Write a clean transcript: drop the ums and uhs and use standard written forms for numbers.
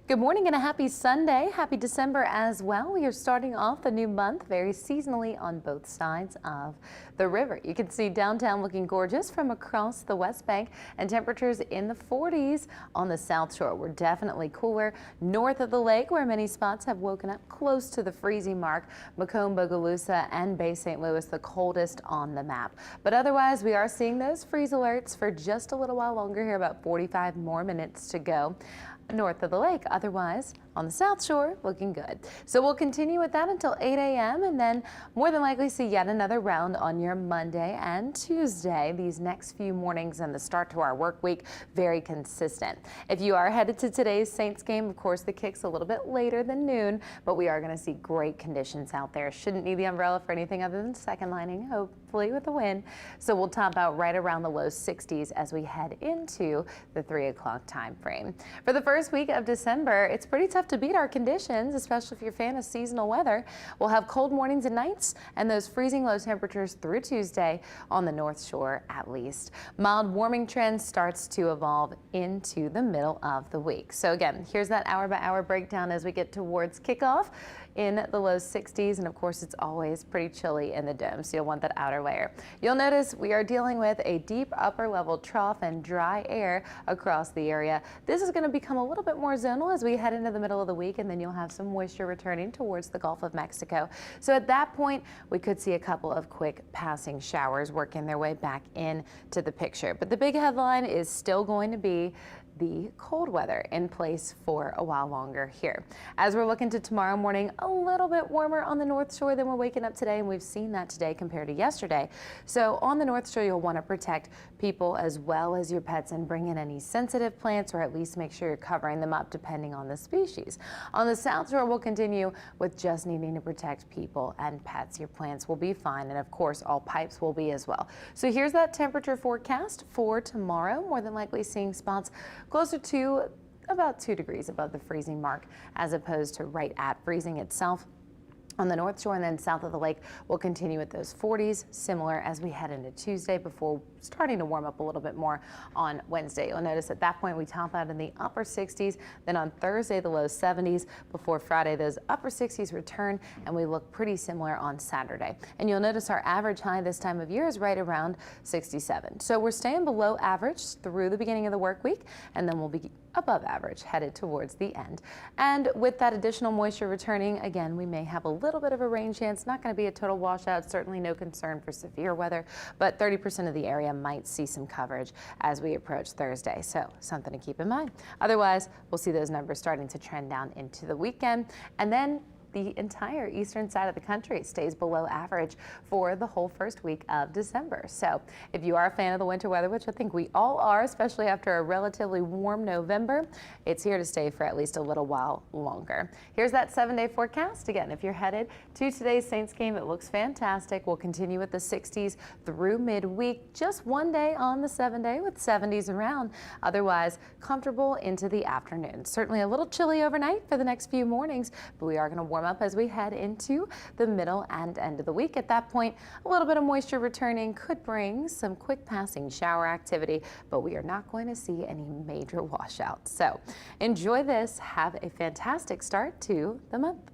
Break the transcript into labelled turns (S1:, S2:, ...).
S1: Good morning and a happy Sunday. Happy December as well. We are starting off the new month very seasonally on both sides of the river. You can see downtown looking gorgeous from across the West Bank and temperatures in the 40s on the South Shore. We're definitely cooler north of the lake where many spots have woken up close to the freezing mark. Macomb, Bogalusa and Bay St. Louis the coldest on the map. But otherwise we are seeing those freeze alerts for just a little while longer here, about 45 more minutes to go north of the lake. Otherwise, on the South Shore, looking good. So we'll continue with that until 8 a.m. and then more than likely see yet another round on your Monday and Tuesday. These next few mornings and the start to our work week, very consistent. If you are headed to today's Saints game, of course, the kick's a little bit later than noon, but we are going to see great conditions out there. Shouldn't need the umbrella for anything other than second lining, hopefully with the wind. So we'll top out right around the low 60s as we head into the 3 o'clock time frame. For the first week of December, it's pretty tough to beat our conditions, especially if you're a fan of seasonal weather. We'll have cold mornings and nights and those freezing low temperatures through Tuesday on the North Shore at least. Mild warming trend starts to evolve into the middle of the week. So again, here's that hour by hour breakdown as we get towards kickoff in the low 60s, and of course it's always pretty chilly in the dome, so you'll want that outer layer. You'll notice we are dealing with a deep upper level trough and dry air across the area. This is going to become a little bit more zonal as we head into the middle of the week, and then you'll have some moisture returning towards the Gulf of Mexico. So at that point we could see a couple of quick passing showers working their way back into the picture, but the big headline is still going to be the cold weather in place for a while longer here. As we're looking to tomorrow morning, a little bit warmer on the North Shore than we're waking up today, and we've seen that today compared to yesterday. So on the North Shore, you'll want to protect people as well as your pets and bring in any sensitive plants, or at least make sure you're covering them up depending on the species. On the South Shore, we'll continue with just needing to protect people and pets. Your plants will be fine, and of course all pipes will be as well. So here's that temperature forecast for tomorrow. More than likely seeing spots closer to about 2 degrees above the freezing mark as opposed to right at freezing itself. On the North Shore and then south of the lake, we'll continue with those 40s, similar as we head into Tuesday before starting to warm up a little bit more on Wednesday. You'll notice at that point we top out in the upper 60s, then on Thursday the low 70s, before Friday those upper 60s return, and we look pretty similar on Saturday. And you'll notice our average high this time of year is right around 67. So we're staying below average through the beginning of the work week, and then we'll be above average headed towards the end. And with that additional moisture returning, again, we may have a little bit of a rain chance. Not going to be a total washout, certainly no concern for severe weather, but 30% of the area might see some coverage as we approach Thursday. So something to keep in mind. Otherwise, we'll see those numbers starting to trend down into the weekend, and then the entire eastern side of the country stays below average for the whole first week of December. So if you are a fan of the winter weather, which I think we all are, especially after a relatively warm November, it's here to stay for at least a little while longer. Here's that 7-day forecast. Again, if you're headed to today's Saints game, it looks fantastic. We'll continue with the 60s through midweek. Just one day on the 7-day with 70s around. Otherwise, comfortable into the afternoon. Certainly a little chilly overnight for the next few mornings, but we are going to warm up as we head into the middle and end of the week. At that point, a little bit of moisture returning could bring some quick passing shower activity, but we are not going to see any major washouts. So enjoy this. Have a fantastic start to the month.